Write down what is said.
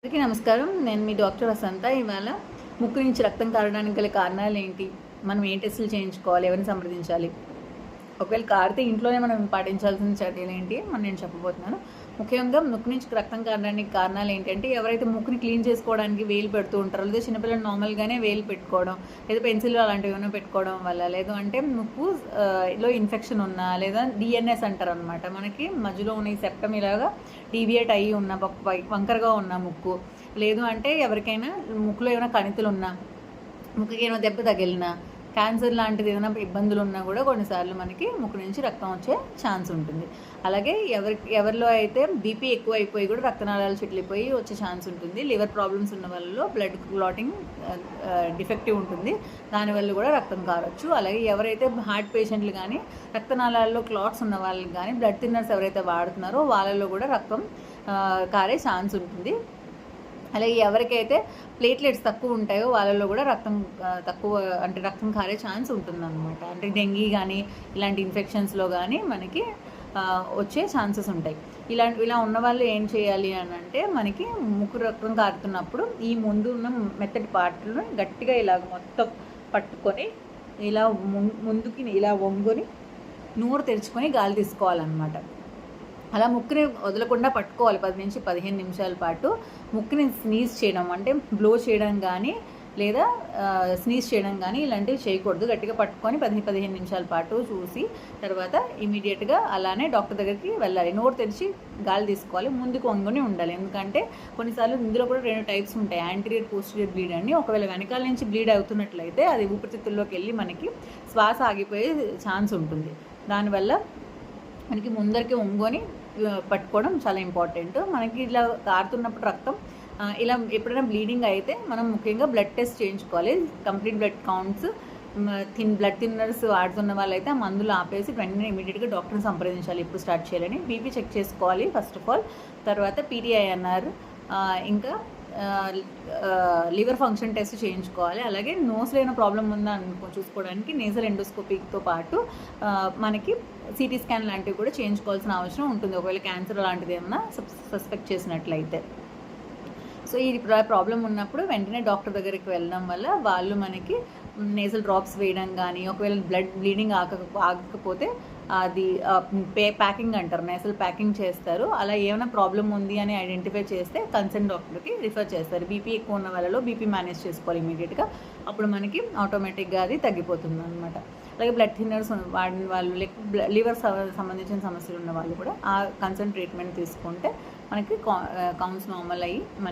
అందరికీ నమస్కారం. నేను మీ డాక్టర్ వసంత. ఇవాళ ముక్కు నుంచి రక్తం కారడానికి గల కారణాలు ఏంటి? మనం ఏ టెస్టులు చేయించుకోవాలి? ఎవరిని సంప్రదించాలి? ఒకవేళ కారితే ఇంట్లోనే మనం పాటించాల్సిన చర్యలు ఏంటి అని నేను చెప్పబోతున్నాను. ముఖ్యంగా ముక్కు నుంచి రక్తం కారడానికి కారణాలు ఏంటంటే, ఎవరైతే ముక్కుని క్లీన్ చేసుకోవడానికి వేలు పెడుతూ ఉంటారో, లేదా చిన్నపిల్లలు నార్మల్గానే వేలు పెట్టుకోవడం, లేదా పెన్సిల్ అలాంటివి ఏమైనా పెట్టుకోవడం వల్ల, లేదు అంటే ముక్కు లో ఇన్ఫెక్షన్ ఉన్నా, లేదా డిఎన్ఎస్ అంటారు అనమాట. మనకి మధ్యలో ఉన్న ఈ సెప్టమ్ ఇలాగా డీవియేట్ అయ్యి ఉన్న వంకరగా ఉన్న ముక్కు, లేదు అంటే ఎవరికైనా ముక్కులో ఏమైనా కణితులు ఉన్నా, ముక్కుకి ఏమైనా దెబ్బ తగిలినా, క్యాన్సర్ లాంటిది ఏదైనా ఇబ్బందులు ఉన్నా కూడా కొన్నిసార్లు మనకి ముక్కు నుంచి రక్తం వచ్చే ఛాన్స్ ఉంటుంది. అలాగే ఎవరిలో అయితే బీపీ ఎక్కువ అయిపోయి కూడా రక్తనాళాలు చిట్లిపోయి వచ్చే ఛాన్స్ ఉంటుంది. లివర్ ప్రాబ్లమ్స్ ఉన్న వాళ్ళలో బ్లడ్ క్లాటింగ్ డిఫెక్టివ్ ఉంటుంది, దానివల్ల కూడా రక్తం కారవచ్చు. అలాగే ఎవరైతే హార్ట్ పేషెంట్లు కానీ, రక్తనాళాల్లో క్లాట్స్ ఉన్న వాళ్ళకి కానీ, బ్లడ్ థిన్నర్స్ ఎవరైతే వాడుతున్నారో వాళ్ళలో కూడా రక్తం కారే ఛాన్స్ ఉంటుంది. అలాగే ఎవరికైతే ప్లేట్లెట్స్ తక్కువ ఉంటాయో వాళ్ళలో కూడా రక్తం తక్కువ, అంటే రక్తం కారే ఛాన్స్ ఉంటుందన్నమాట. అంటే డెంగీ కానీ ఇలాంటి ఇన్ఫెక్షన్స్లో కానీ మనకి వచ్చే ఛాన్సెస్ ఉంటాయి. ఇలా ఉన్న వాళ్ళు ఏం చేయాలి అని అంటే, మనకి ముక్కు రక్తం కారుతున్నప్పుడు ఈ ముందు ఉన్న మెత్తటి పార్ట్లను గట్టిగా ఇలా మొత్తం పట్టుకొని ఇలా ముందుకి ఇలా వంగుని నోరు తెరుచుకొని గాలి తీసుకోవాలన్నమాట. అలా ముక్కుని వదలకుండా పట్టుకోవాలి 10 నుంచి 15 నిమిషాల పాటు. ముక్కుని స్నీజ్ చేయడం అంటే బ్లో చేయడం కానీ, లేదా స్నీజ్ చేయడం కానీ ఇలాంటివి చేయకూడదు. గట్టిగా పట్టుకొని 10-15 నిమిషాల పాటు చూసి తర్వాత ఇమీడియట్గా అలానే డాక్టర్ దగ్గరికి వెళ్ళాలి. నోరు తెరిచి గాలి తీసుకోవాలి, ముందుకు వంగుని ఉండాలి. ఎందుకంటే కొన్నిసార్లు ఇందులో కూడా 2 టైప్స్ ఉంటాయి, యాంటీరియర్ పోస్టీరియర్ బ్లీడ్ అని. ఒకవేళ వెనకాల నుంచి బ్లీడ్ అవుతున్నట్లయితే అది ఊపిరితిత్తుల్లోకి వెళ్ళి మనకి శ్వాస ఆగిపోయే ఛాన్స్ ఉంటుంది. దానివల్ల మనకి ముందరికి వంగుని పట్టుకోవడం చాలా ఇంపార్టెంట్. మనకి ఇలా కారుతున్నప్పుడు రక్తం ఇలా ఎప్పుడైనా బ్లీడింగ్ అయితే మనం ముఖ్యంగా బ్లడ్ టెస్ట్ చేయించుకోవాలి. Complete blood counts, blood thinners వాడుతున్న వాళ్ళైతే ఆ మందులు ఆపేసి వెంటనే ఇమీడియట్గా డాక్టర్ని సంప్రదించాలి ఎప్పుడు స్టార్ట్ చేయాలని. బీపీ చెక్ చేసుకోవాలి ఫస్ట్ ఆఫ్ ఆల్. తర్వాత పీటీఐఎన్ఆర్, ఇంకా లివర్ ఫంక్షన్ టెస్ట్ చేయించుకోవాలి. అలాగే నోస్లో ఏమైనా ప్రాబ్లం ఉందా చూసుకోవడానికి నేజల్ ఎండోస్కోపీతో పాటు మనకి సిటీ స్కాన్ లాంటివి కూడా చేయించుకోవాల్సిన అవసరం ఉంటుంది, ఒకవేళ క్యాన్సర్ లాంటిది ఏమైనా సస్పెక్ట్ చేసినట్లయితే. సో ఈ ప్రాబ్లం ఉన్నప్పుడు వెంటనే డాక్టర్ దగ్గరికి వెళ్ళడం వల్ల వాళ్ళు మనకి నేజల్ డ్రాప్స్ వేయడం కానీ, ఒకవేళ బ్లడ్ బ్లీడింగ్ ఆగకపోతే అది ప్యాకింగ్ అంటారు, నేసల్ ప్యాకింగ్ చేస్తారు. అలా ఏమైనా ప్రాబ్లం ఉంది అని ఐడెంటిఫై చేస్తే కన్సర్న్ డాక్టర్కి రిఫర్ చేస్తారు. బీపీ ఎక్కువ ఉన్న వాళ్ళలో బీపీ మేనేజ్ చేసుకోవాలి ఇమీడియట్గా, అప్పుడు మనకి ఆటోమేటిక్గా అది తగ్గిపోతుంది అనమాట. అలాగే బ్లడ్ థిన్నర్స్ వాడిన వాళ్ళు, లేక లివర్ సంబంధించిన సమస్యలు ఉన్న వాళ్ళు కూడా ఆ కన్సర్న్ ట్రీట్మెంట్ తీసుకుంటే మనకి కౌంట్స్ నార్మల్ అయ్యి మనకి